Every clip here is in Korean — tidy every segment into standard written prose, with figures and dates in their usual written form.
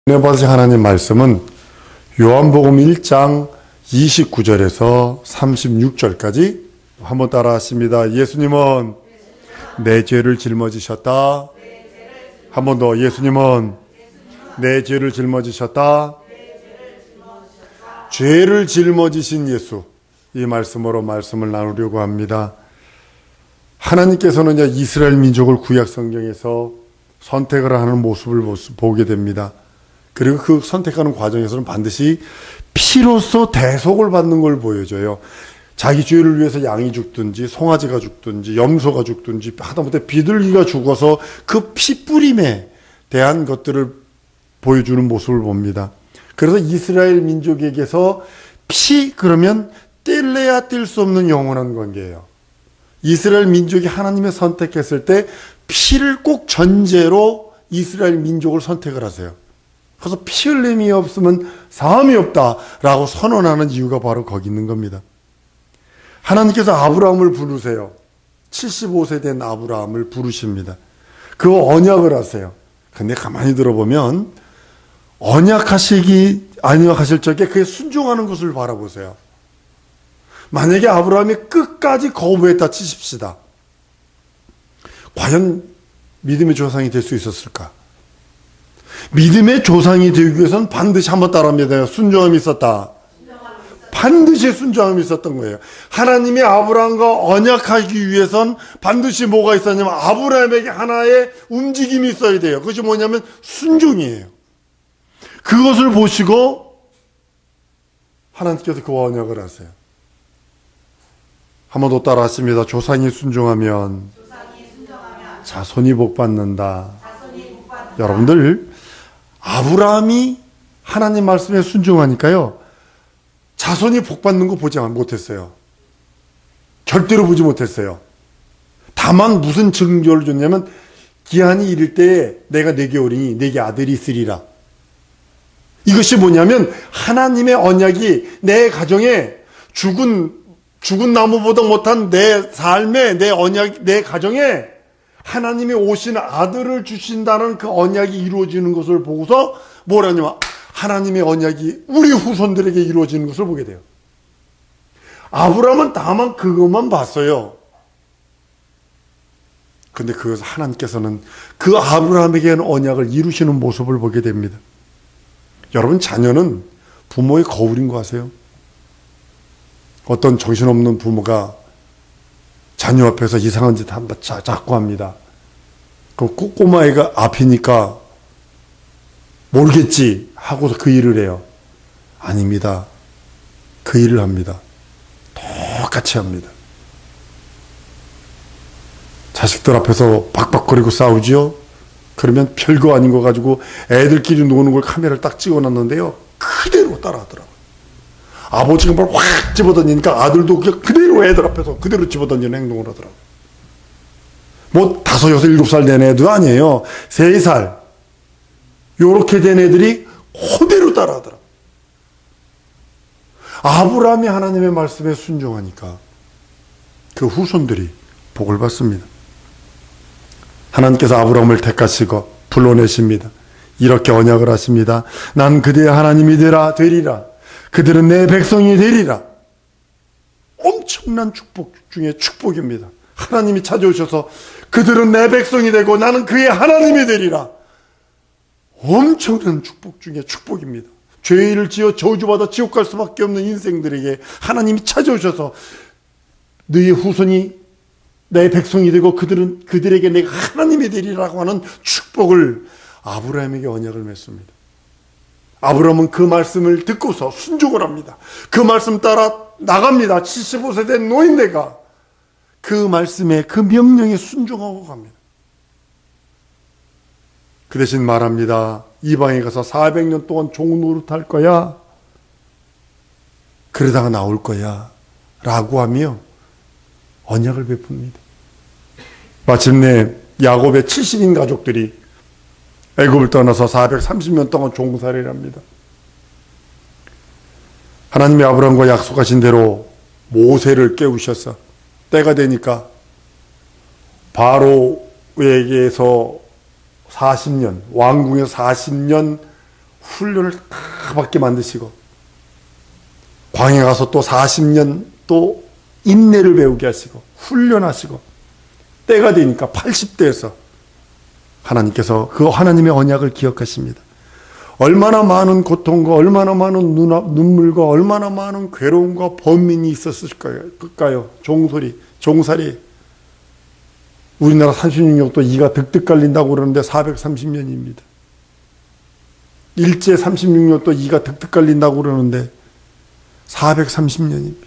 은혜 받으신 하나님 말씀은 요한복음 1장 29절에서 36절까지 한번 따라 하십니다. 예수님은 내 죄를 짊어지셨다. 한 번 더. 예수님은 내 죄를 짊어지셨다. 죄를 짊어지신 예수. 이 말씀으로 말씀을 나누려고 합니다. 하나님께서는 이스라엘 민족을 구약 성경에서 선택을 하는 모습을 보게 됩니다. 그리고 그 선택하는 과정에서는 반드시 피로써 대속을 받는 걸 보여줘요. 자기 죄를 위해서 양이 죽든지 송아지가 죽든지 염소가 죽든지 하다못해 비둘기가 죽어서 그 피뿌림에 대한 것들을 보여주는 모습을 봅니다. 그래서 이스라엘 민족에게서 피 그러면 뗄래야 뗄 수 없는 영원한 관계예요. 이스라엘 민족이 하나님의 선택했을 때 피를 꼭 전제로 이스라엘 민족을 선택을 하세요. 그래서 피 흘림이 없으면 사함이 없다라고 선언하는 이유가 바로 거기 있는 겁니다. 하나님께서 아브라함을 부르세요. 75세 된 아브라함을 부르십니다. 그 언약을 하세요. 근데 가만히 들어보면 언약하실 적에 그에 순종하는 것을 바라보세요. 만약에 아브라함이 끝까지 거부했다 치십시다. 과연 믿음의 조상이 될 수 있었을까? 믿음의 조상이 되기 위해서는 반드시 한번 따라합니다. 순종함이 있었다. 반드시 순종함이 있었던 거예요. 하나님이 아브라함과 언약하기 위해선 반드시 뭐가 있었냐면 아브라함에게 하나의 움직임이 있어야 돼요. 그것이 뭐냐면 순종이에요. 그것을 보시고 하나님께서 그 언약을 하세요. 한 번 더 따라 하십니다. 조상이 순종하면 자손이 복받는다. 여러분들 아브라함이 하나님 말씀에 순종하니까요. 자손이 복받는 거 보지 못했어요. 절대로 보지 못했어요. 다만 무슨 증거를 줬냐면 기한이 이를 때에 내가 네게 오리니 네게 아들이 있으리라. 이것이 뭐냐면 하나님의 언약이 내 가정에 죽은 나무보다 못한 내 삶에 내 언약 내 가정에 하나님이 오신 아들을 주신다는 그 언약이 이루어지는 것을 보고서 뭐라냐면 하나님의 언약이 우리 후손들에게 이루어지는 것을 보게 돼요. 아브라함은 다만 그것만 봤어요. 근데 그것을 하나님께서는 그 아브라함에게는 언약을 이루시는 모습을 보게 됩니다. 여러분 자녀는 부모의 거울인 거 아세요? 어떤 정신없는 부모가 자녀 앞에서 이상한 짓 한번 자꾸 합니다. 그 꼬마애가 앞이니까 모르겠지 하고서 그 일을 해요. 아닙니다. 그 일을 합니다. 똑같이 합니다. 자식들 앞에서 박박거리고 싸우지요? 그러면 별거 아닌 거 가지고 애들끼리 노는 걸 카메라를 딱 찍어놨는데요. 그대로 따라하더라고요. 아버지가 뭘 확 집어던지니까 아들도 그대로 애들 앞에서 그대로 집어던지는 행동을 하더라고요. 뭐 5, 6, 7살 된 애도 아니에요. 3살. 요렇게 된 애들이 그대로 따라하더라고요. 아브라함이 하나님의 말씀에 순종하니까 그 후손들이 복을 받습니다. 하나님께서 아브라함을 택하시고 불러내십니다. 이렇게 언약을 하십니다. 난 그들의 하나님이 되리라. 그들은 내 백성이 되리라. 엄청난 축복 중에 축복입니다. 하나님이 찾아오셔서 그들은 내 백성이 되고 나는 그의 하나님이 되리라. 엄청난 축복 중에 축복입니다. 죄를 지어 저주받아 지옥 갈 수밖에 없는 인생들에게 하나님이 찾아오셔서 너의 후손이 내 백성이 되고 그들에게 내가 하나님이 되리라고 하는 축복을 아브라함에게 언약을 맺습니다. 아브라함은 그 말씀을 듣고서 순종을 합니다. 그 말씀 따라 나갑니다. 75세 된 노인네가 그 말씀에 그 명령에 순종하고 갑니다. 그 대신 말합니다. 이방에 가서 400년 동안 종 노릇할 거야. 그러다가 나올 거야. 라고 하며 언약을 베풉니다. 마침내 야곱의 70인 가족들이 애굽을 떠나서 430년 동안 종살이를 합니다. 하나님이 아브라함과 약속하신 대로 모세를 깨우셔서 때가 되니까 바로에게서 40년, 왕궁에서 40년 훈련을 다 받게 만드시고 광야 가서 또 40년 또 인내를 배우게 하시고 훈련하시고 때가 되니까 80대에서 하나님께서 그 하나님의 언약을 기억하십니다. 얼마나 많은 고통과 얼마나 많은 눈물과 얼마나 많은 괴로움과 번민이 있었을까요? 종살이. 우리나라 36년도 이가 득득 갈린다고 그러는데 430년입니다. 일제 36년도 이가 득득 갈린다고 그러는데 430년입니다.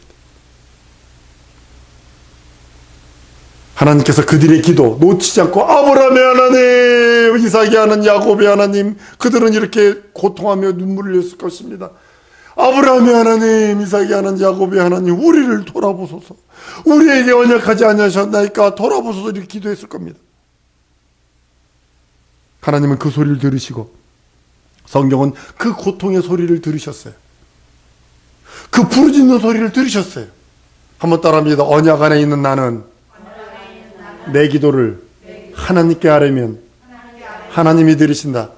하나님께서 그들의 기도 놓치지 않고 아브라함의 하나님, 이삭의 하나님, 야곱의 하나님, 그들은 이렇게 고통하며 눈물을 흘렸을 것입니다. 아브라함의 하나님, 이삭의 하나님, 야곱의 하나님, 우리를 돌아보소서. 우리에게 언약하지 아니하셨나이까 돌아보소서 이렇게 기도했을 겁니다. 하나님은 그 소리를 들으시고 성경은 그 고통의 소리를 들으셨어요. 그 부르짖는 소리를 들으셨어요. 한번 따라합니다. 언약 안에 있는 나는 내 기도를 하나님께 아뢰면 하나님이 들으신다.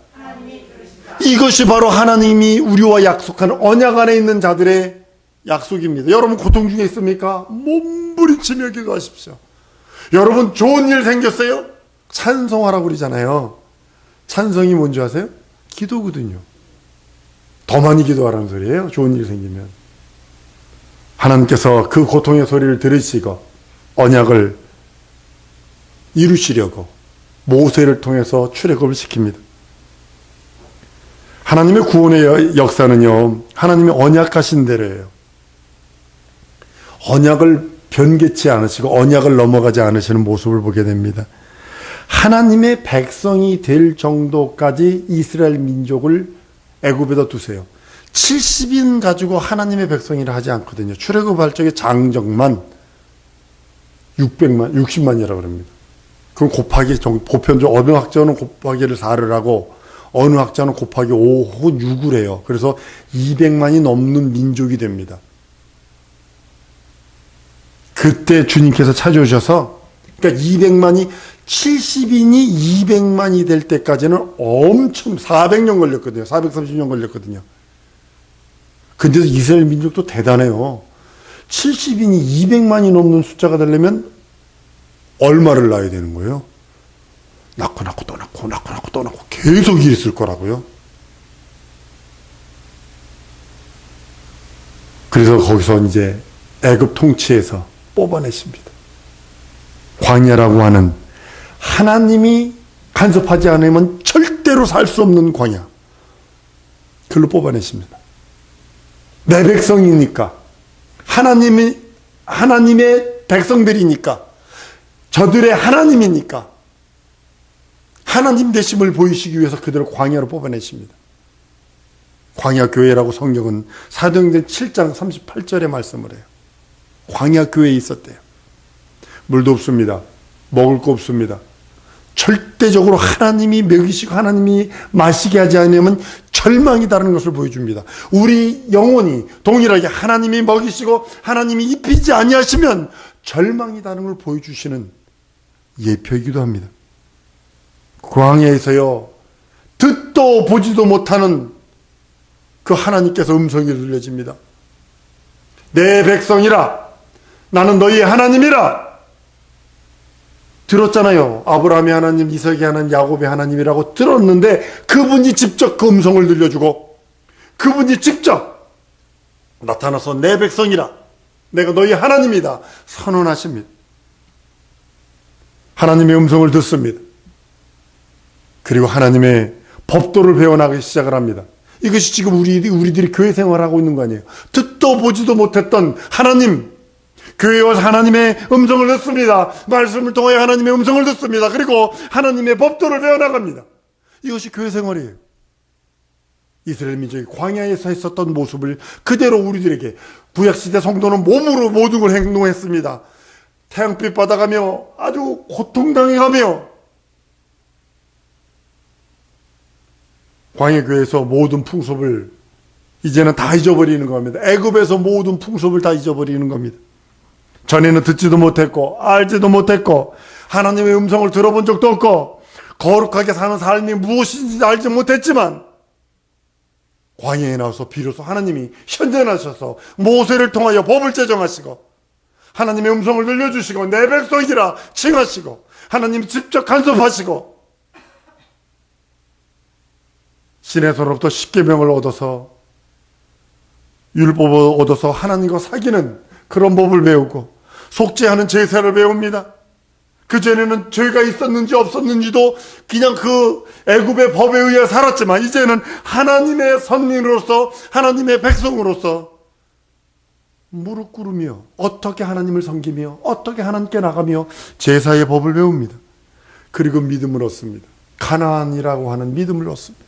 이것이 바로 하나님이 우리와 약속한 언약 안에 있는 자들의 약속입니다. 여러분 고통 중에 있습니까? 몸부림치며 기도하십시오. 여러분 좋은 일 생겼어요? 찬송하라고 그러잖아요. 찬송이 뭔지 아세요? 기도거든요. 더 많이 기도하라는 소리예요. 좋은 일 생기면. 하나님께서 그 고통의 소리를 들으시고 언약을 이루시려고 모세를 통해서 출애굽을 시킵니다. 하나님의 구원의 역사는요, 하나님의 언약하신 대로예요. 언약을 변개치 않으시고 언약을 넘어가지 않으시는 모습을 보게 됩니다. 하나님의 백성이 될 정도까지 이스라엘 민족을 애굽에다 두세요. 70인 가지고 하나님의 백성이라 하지 않거든요. 출애굽할 적에 장정만 60만이라고 합니다. 그럼 곱하기, 보편적 어느 학자는 곱하기를 4를 하고 어느 학자는 곱하기 5 혹은 6을 해요. 그래서 200만이 넘는 민족이 됩니다. 그때 주님께서 찾아오셔서, 그러니까 70인이 200만이 될 때까지는 엄청 400년 걸렸거든요. 430년 걸렸거든요. 근데도 이스라엘 민족도 대단해요. 70인이 200만이 넘는 숫자가 되려면 얼마를 낳아야 되는 거예요? 낳고 또 낳고 계속 있을 거라고요. 그래서 거기서 이제 애굽 통치에서 뽑아내십니다. 광야라고 하는 하나님이 간섭하지 않으면 절대로 살 수 없는 광야. 그걸로 뽑아내십니다. 내 백성이니까, 하나님의 백성들이니까, 저들의 하나님이니까 하나님 되심을 보이시기 위해서 그들을 광야로 뽑아내십니다. 광야교회라고 성경은 사도행전 7장 38절에 말씀을 해요. 광야교회에 있었대요. 물도 없습니다. 먹을 거 없습니다. 절대적으로 하나님이 먹이시고 하나님이 마시게 하지 않으면 절망이다라는 것을 보여줍니다. 우리 영혼이 동일하게 하나님이 먹이시고 하나님이 입히지 아니하시면 절망이다라는 걸 보여주시는 예표이기도 합니다. 광야에서요, 듣도 보지도 못하는 그 하나님께서 음성이 들려집니다. 내 백성이라, 나는 너희의 하나님이라. 들었잖아요. 아브라함의 하나님, 이삭의 하나님, 야곱의 하나님이라고 들었는데 그분이 직접 그 음성을 들려주고 그분이 직접 나타나서 내 백성이라, 내가 너희 하나님이다 선언하십니다. 하나님의 음성을 듣습니다. 그리고 하나님의 법도를 배워나가기 시작을 합니다. 이것이 지금 우리들이 교회 생활하고 있는 거 아니에요. 듣도 보지도 못했던 하나님, 교회에 와서 하나님의 음성을 듣습니다. 말씀을 통해 하나님의 음성을 듣습니다. 그리고 하나님의 법도를 배워나갑니다. 이것이 교회 생활이에요. 이스라엘 민족이 광야에서 했었던 모습을 그대로 우리들에게, 구약시대 성도는 몸으로 모든 걸 행동했습니다. 태양빛 받아가며 아주 고통당해가며 광야교회에서 모든 풍습을 이제는 다 잊어버리는 겁니다. 애굽에서 모든 풍습을 다 잊어버리는 겁니다. 전에는 듣지도 못했고 알지도 못했고 하나님의 음성을 들어본 적도 없고 거룩하게 사는 삶이 무엇인지 알지 못했지만 광야에 나와서 비로소 하나님이 현존하셔서 모세를 통하여 법을 제정하시고 하나님의 음성을 들려주시고 내 백성이라 칭하시고 하나님 직접 간섭하시고 신에서로부터 십계명을 얻어서 율법을 얻어서 하나님과 사귀는 그런 법을 배우고 속죄하는 제사를 배웁니다. 그전에는 죄가 있었는지 없었는지도 그냥 그 애굽의 법에 의해 살았지만 이제는 하나님의 선민으로서 하나님의 백성으로서 무릎 꿇으며 어떻게 하나님을 섬기며 어떻게 하나님께 나가며 제사의 법을 배웁니다. 그리고 믿음을 얻습니다. 가나안이라고 하는 믿음을 얻습니다.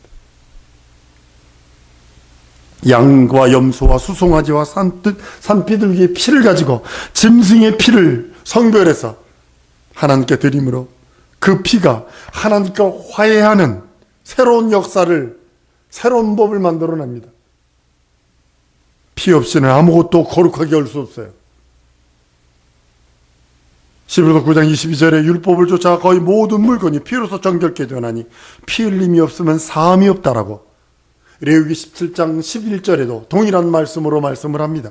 양과 염소와 수송아지와 산비둘기의 피를 가지고 짐승의 피를 성별해서 하나님께 드림으로 그 피가 하나님과 화해하는 새로운 역사를, 새로운 법을 만들어냅니다. 피 없이는 아무것도 거룩하게 할 수 없어요. 히브리서 9장 22절에 율법을 쫓아 거의 모든 물건이 피로서 정결케 되나니 피 흘림이 없으면 사함이 없다라고 레위기 17장 11절에도 동일한 말씀으로 말씀을 합니다.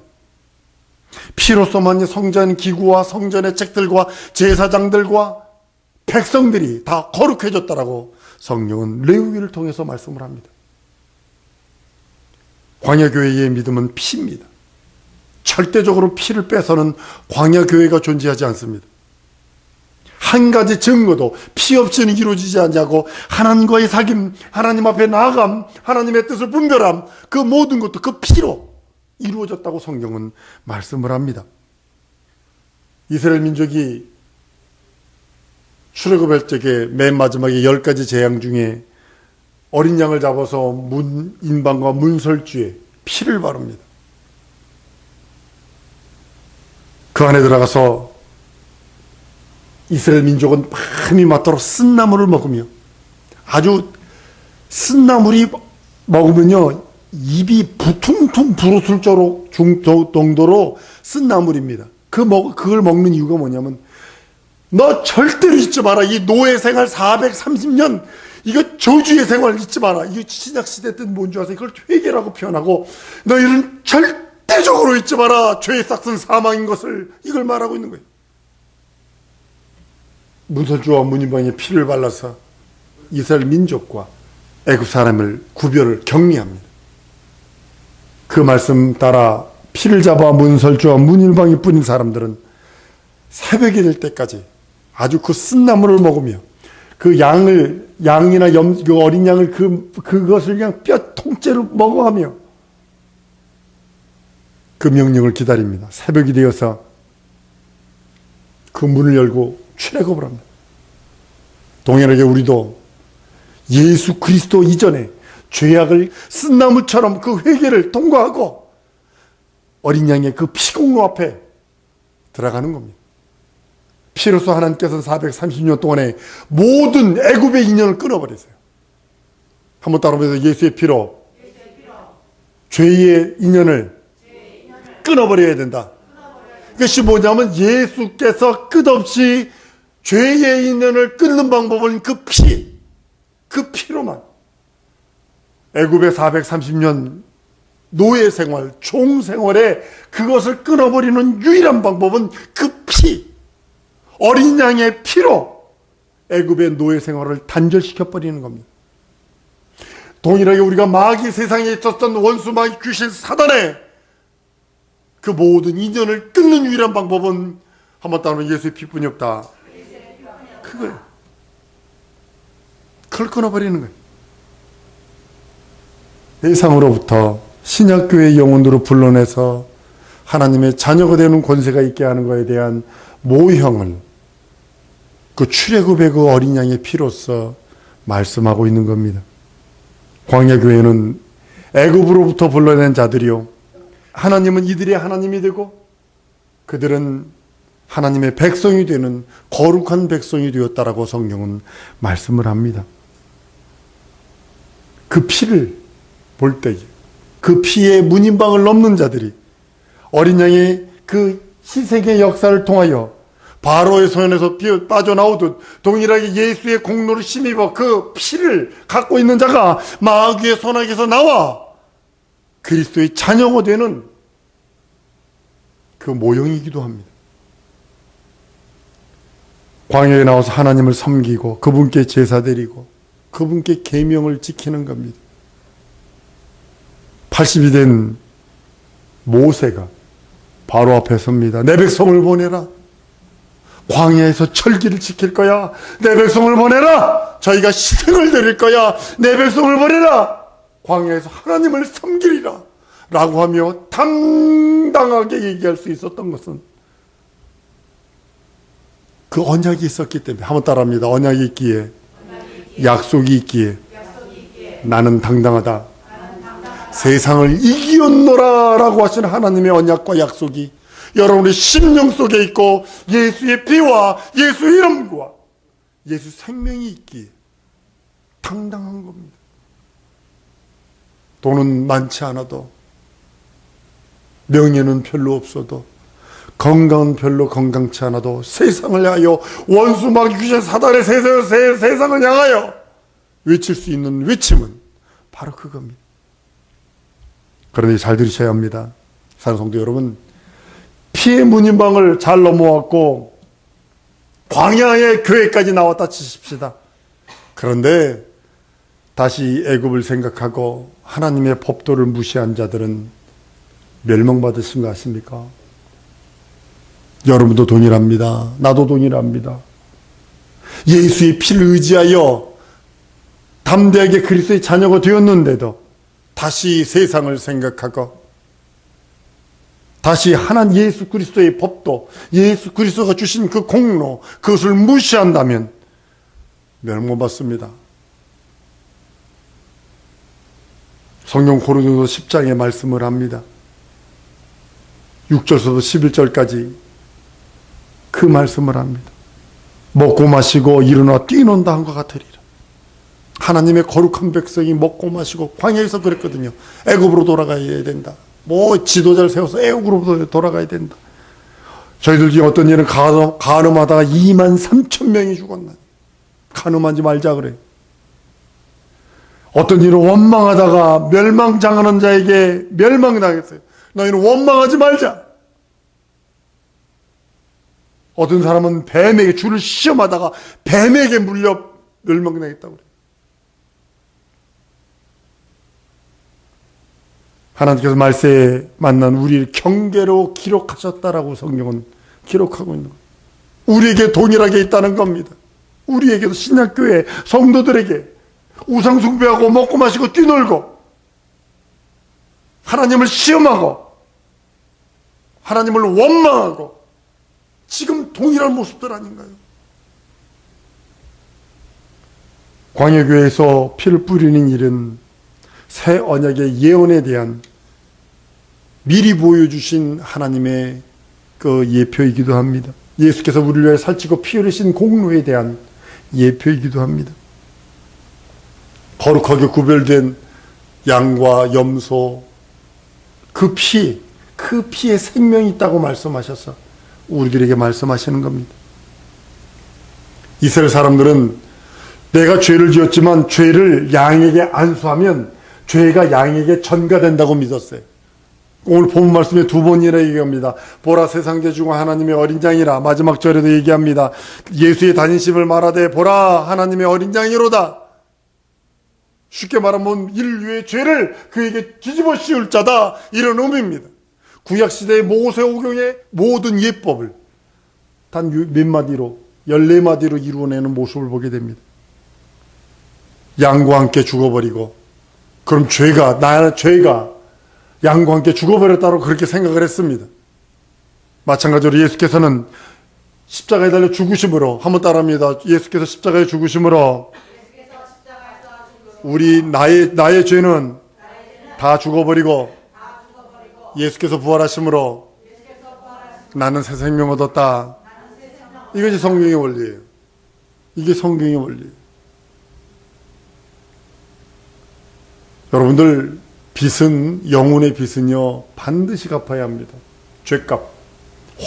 피로서만 성전 기구와 성전의 책들과 제사장들과 백성들이 다 거룩해졌다라고 성령은 레위기를 통해서 말씀을 합니다. 광야교회의 믿음은 피입니다. 절대적으로 피를 빼서는 광야교회가 존재하지 않습니다. 한 가지 증거도 피 없이는 이루어지지 않냐고 하나님과의 사귐, 하나님 앞에 나아감, 하나님의 뜻을 분별함, 그 모든 것도 그 피로 이루어졌다고 성경은 말씀을 합니다. 이스라엘 민족이 출애굽할 적에 맨 마지막에 10가지 재앙 중에 어린 양을 잡아서 인방과 문설주에 피를 바릅니다. 그 안에 들어가서 이스라엘 민족은 밤이 맞도록 쓴나물을 먹으며 아주 쓴나물이 먹으면요 입이 부퉁퉁 불었을 정도로 쓴나물입니다. 그걸 먹는 이유가 뭐냐면 너 절대로 잊지 마라. 이 노예 생활 430년 이거 저주의 생활 잊지 마라. 이거 신약시대 때는 뭔지 아세요? 이걸 회개라고 표현하고 너희는 절대적으로 잊지 마라. 죄의 싹은 사망인 것을 이걸 말하고 있는 거예요. 문설주와 문인방에 피를 발라서 이스라엘 민족과 애굽 사람을 구별을 격리합니다. 그 말씀 따라 피를 잡아 문설주와 문인방에 뿌린 사람들은 새벽이 될 때까지 아주 그 쓴나물을 먹으며 그 양이나 그 어린 양을 그것을 그냥 뼈 통째로 먹어가며 그 명령을 기다립니다. 새벽이 되어서 그 문을 열고 출애굽을 합니다. 동일하게 우리도 예수 그리스도 이전에 죄악을 쓴나무처럼 그 회개를 통과하고 어린 양의 그 피공로 앞에 들어가는 겁니다. 피로서 하나님께서는 430년 동안에 모든 애굽의 인연을 끊어버렸어요. 한번 따라하면서 예수의 피로 죄의 인연을 끊어버려야 된다. 그것이 뭐냐면 예수께서 끝없이 죄의 인연을 끊는 방법은 그 피로만. 애굽의 430년 노예 생활, 종 생활에 그것을 끊어버리는 유일한 방법은 그 피, 어린 양의 피로 애굽의 노예 생활을 단절시켜버리는 겁니다. 동일하게 우리가 마귀 세상에 있었던 원수 마귀 귀신 사단의 그 모든 인연을 끊는 유일한 방법은 한번 따르면 예수의 피뿐이 없다. 그걸 끊어버리는 거예요. 세상으로부터 신약교회의 영혼으로 불러내서 하나님의 자녀가 되는 권세가 있게 하는 것에 대한 모형을 그 출애굽의 그 어린 양의 피로서 말씀하고 있는 겁니다. 광야교회는 애굽으로부터 불러낸 자들이요 하나님은 이들의 하나님이 되고 그들은 하나님의 백성이 되는 거룩한 백성이 되었다라고 성경은 말씀을 합니다. 그 피를 볼 때에 그 피의 문인방을 넘는 자들이 어린 양의 그 희생의 역사를 통하여 바로의 손에서 빠져나오듯 동일하게 예수의 공로를 힘입어 그 피를 갖고 있는 자가 마귀의 손아귀에서 나와 그리스도의 자녀가 되는 그 모형이기도 합니다. 광야에 나와서 하나님을 섬기고 그분께 제사 드리고 그분께 계명을 지키는 겁니다. 80이 된 모세가 바로 앞에 섭니다. 내 백성을 보내라. 광야에서 철기를 지킬 거야. 내 백성을 보내라. 저희가 희생을 드릴 거야. 내 백성을 보내라. 광야에서 하나님을 섬기리라. 라고 하며 당당하게 얘기할 수 있었던 것은 그 언약이 있었기 때문에. 한번 따라합니다. 언약이 있기에, 약속이 있기에 나는 당당하다. 세상을 이기었노라 라고 하시는 하나님의 언약과 약속이 여러분의 심령 속에 있고 예수의 피와 예수의 이름과 예수 생명이 있기에 당당한 겁니다. 돈은 많지 않아도, 명예는 별로 없어도, 건강은 별로 건강치 않아도 세상을 향하여, 원수 마귀 귀신 사단의 세상을 향하여 외칠 수 있는 외침은 바로 그겁니다. 그런데 잘 들으셔야 합니다. 사랑하는 성도 여러분, 피의 문인방을 잘 넘어왔고 광야의 교회까지 나왔다 치십시다. 그런데 다시 애굽을 생각하고 하나님의 법도를 무시한 자들은 멸망받으신 거 아십니까? 여러분도 동일합니다. 나도 동일합니다. 예수의 피를 의지하여 담대하게 그리스도의 자녀가 되었는데도 다시 세상을 생각하고 다시 하나님 예수 그리스도의 법도, 예수 그리스도가 주신 그 공로, 그것을 무시한다면 멸망받습니다. 성경 고린도서 10장에 말씀을 합니다. 6절에서도 11절까지 그 말씀을 합니다. 먹고 마시고 일어나 뛰논다 한 것 같으리라. 하나님의 거룩한 백성이 먹고 마시고, 광야에서 그랬거든요. 애굽으로 돌아가야 된다. 뭐 지도자를 세워서 애국으로 돌아가야 된다. 저희들 중에 어떤 일은 간음하다가 23,000명이 죽었나. 간음하지 말자 그래. 어떤 일은 원망하다가 멸망당하는 자에게 멸망당했어요. 너희는 원망하지 말자. 어떤 사람은 뱀에게, 줄을 시험하다가 뱀에게 물려 멸망당했다고 그래요. 하나님께서 말세에 만난 우리를 경계로 기록하셨다라고 성경은 기록하고 있는 거예요. 우리에게 동일하게 있다는 겁니다. 우리에게도 신약교회 성도들에게 우상 숭배하고 먹고 마시고 뛰놀고 하나님을 시험하고 하나님을 원망하고 지금 동일한 모습들 아닌가요? 광야교회에서 피를 뿌리는 일은 새 언약의 예언에 대한 미리 보여주신 하나님의 그 예표이기도 합니다. 예수께서 우리를 위해 살찌고 피 흘리신 공로에 대한 예표이기도 합니다. 거룩하게 구별된 양과 염소, 그 피에 생명이 있다고 말씀하셔서 우리들에게 말씀하시는 겁니다. 이스라엘 사람들은 내가 죄를 지었지만 죄를 양에게 안수하면 죄가 양에게 전가된다고 믿었어요. 오늘 본 말씀에 두 번이나 얘기합니다. 보라, 세상제 중 하나님의 어린 양이라. 마지막 절에도 얘기합니다. 예수의 단인심을 말하되 보라, 하나님의 어린 양이로다. 쉽게 말하면 인류의 죄를 그에게 뒤집어 씌울 자다, 이런 의미입니다. 구약시대의 모세오경의 모든 예법을 단 몇 마디로, 14마디로 이루어내는 모습을 보게 됩니다. 양과 함께 죽어버리고, 그럼 죄가 양과 함께 죽어버렸다고 그렇게 생각을 했습니다. 마찬가지로 예수께서는 십자가에 달려 죽으심으로, 한번 따라합니다. 예수께서 십자가에 죽으심으로 우리 나의 죄는 다 죽어버리고 예수께서 부활하심으로 나는 새 생명 얻었다. 이것이 성경의 원리예요. 이게 성경의 원리예요. 여러분들, 빚은, 영혼의 빚은요 반드시 갚아야 합니다. 죄값.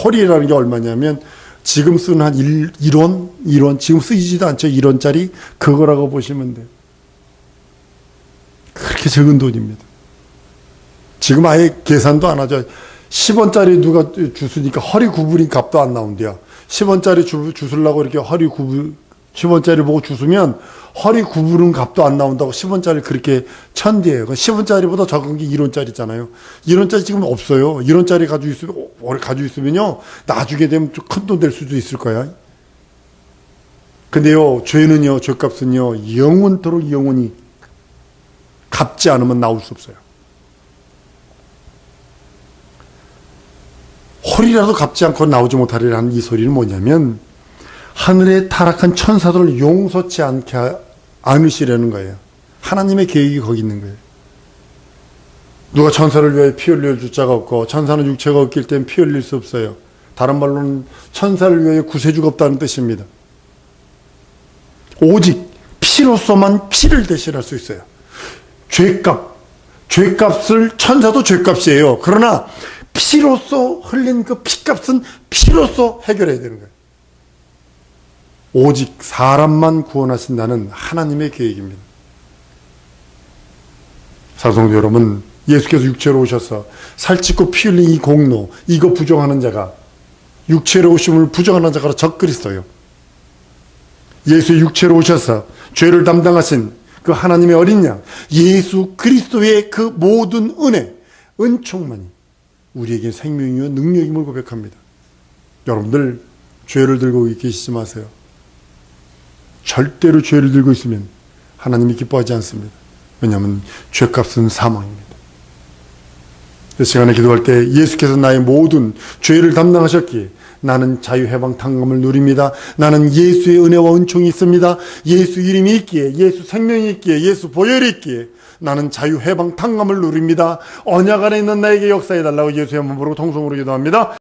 홀이라는 게 얼마냐면 지금 쓰는 한 1원, 지금 쓰이지도 않죠. 1원짜리 그거라고 보시면 돼요. 그렇게 적은 돈입니다. 지금 아예 계산도 안 하죠. 10원짜리 누가 주스니까 허리 구부린 값도 안 나온대요. 10원짜리 주스려고 이렇게 허리 구부, 10원짜리 보고 주스면 허리 구부른 값도 안 나온다고 10원짜리 그렇게 천대예요. 10원짜리보다 적은 게 1원짜리잖아요. 1원짜리 지금 없어요. 1원짜리 가지고 있으면요. 나중에 되면 좀 큰 돈 될 수도 있을 거야. 근데요, 죄는요, 죄값은요, 영원토록 영원히 갚지 않으면 나올 수 없어요. 홀이라도 갚지 않고 나오지 못하리라는 이 소리는 뭐냐면 하늘에 타락한 천사들을 용서치 않으시려는 거예요. 하나님의 계획이 거기 있는 거예요. 누가 천사를 위해 피 흘릴 주자가 없고 천사는 육체가 없길 때문에 피 흘릴 수 없어요. 다른 말로는 천사를 위해 구세주가 없다는 뜻입니다. 오직 피로서만 피를 대신할 수 있어요. 죄값을 천사도 죄값이에요. 그러나 피로서 흘린 그 피값은 피로서 해결해야 되는 거예요. 오직 사람만 구원하신다는 하나님의 계획입니다. 사성도 여러분, 예수께서 육체로 오셔서 살찌고 피 흘린 이 공로, 이거 부정하는 자가, 육체로 오심을 부정하는 자가 적그리스도예요. 예수 육체로 오셔서 죄를 담당하신 그 하나님의 어린 양, 예수 그리스도의 그 모든 은혜, 은총만이 우리에게 생명이요 능력임을 고백합니다. 여러분들 죄를 들고 계시지 마세요. 절대로 죄를 들고 있으면 하나님이 기뻐하지 않습니다. 왜냐하면 죄값은 사망입니다. 이 시간에 기도할 때 예수께서 나의 모든 죄를 담당하셨기에 나는 자유해방 탕감을 누립니다. 나는 예수의 은혜와 은총이 있습니다. 예수 이름이 있기에, 예수 생명이 있기에, 예수 보혈이 있기에 나는 자유해방 탕감을 누립니다. 언약 안에 있는 나에게 역사해달라고 예수의 한번 부르고 통성으로 기도합니다.